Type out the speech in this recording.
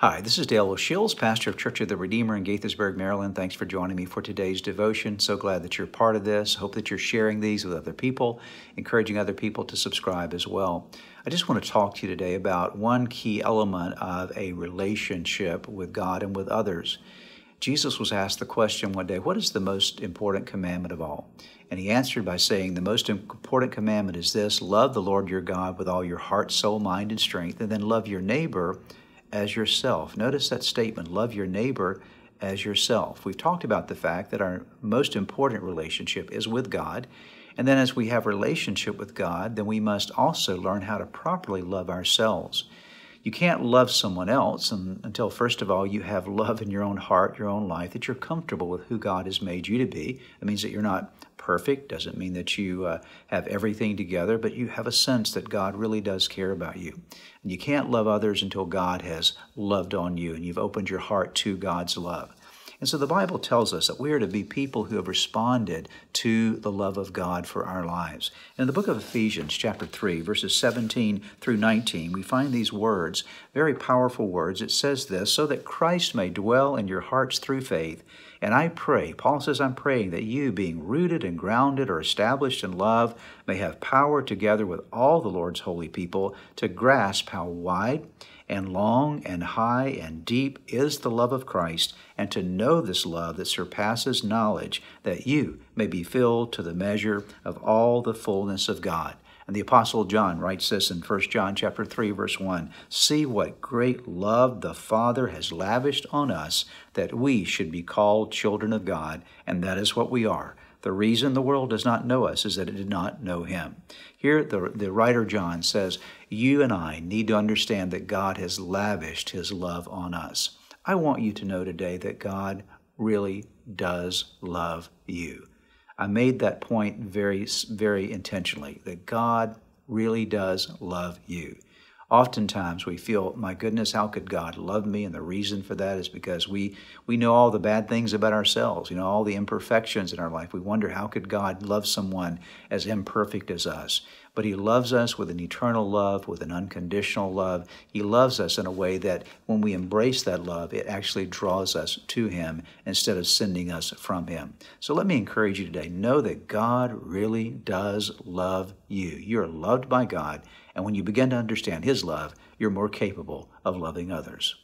Hi, this is Dale O'Shields, pastor of Church of the Redeemer in Gaithersburg, Maryland. Thanks for joining me for today's devotion. So glad that you're part of this. Hope that you're sharing these with other people, encouraging other people to subscribe as well. I just want to talk to you today about one key element of a relationship with God and with others. Jesus was asked the question one day, what is the most important commandment of all? And he answered by saying, the most important commandment is this: love the Lord your God with all your heart, soul, mind, and strength, and then love your neighbor as yourself. Notice that statement, love your neighbor as yourself. We've talked about the fact that our most important relationship is with God. And then as we have a relationship with God, then we must also learn how to properly love ourselves. You can't love someone else until, first of all, you have love in your own heart, your own life, that you're comfortable with who God has made you to be. It means that you're not perfect. Doesn't mean that you have everything together, but you have a sense that God really does care about you. And you can't love others until God has loved on you and you've opened your heart to God's love. And so the Bible tells us that we are to be people who have responded to the love of God for our lives. In the book of Ephesians, chapter 3, verses 17 through 19, we find these words, very powerful words. It says this, so that Christ may dwell in your hearts through faith. And I pray, Paul says, I'm praying that you, being rooted and grounded or established in love, may have power together with all the Lord's holy people to grasp how wide and long and high and deep is the love of Christ, and to know this love that surpasses knowledge, that you may be filled to the measure of all the fullness of God. And the Apostle John writes this in 1 John chapter 3, verse 1, see what great love the Father has lavished on us, that we should be called children of God, and that is what we are. The reason the world does not know us is that it did not know him. Here, the writer John says, you and I need to understand that God has lavished his love on us. I want you to know today that God really does love you. I made that point very, very intentionally, that God really does love you. Oftentimes we feel, my goodness, how could God love me? And the reason for that is because we know all the bad things about ourselves, all the imperfections in our life. We wonder, how could God love someone as imperfect as us? But he loves us with an eternal love, with an unconditional love. He loves us in a way that when we embrace that love, it actually draws us to him instead of sending us from him. So let me encourage you today, know that God really does love you. You're loved by God, and when you begin to understand his love, you're more capable of loving others.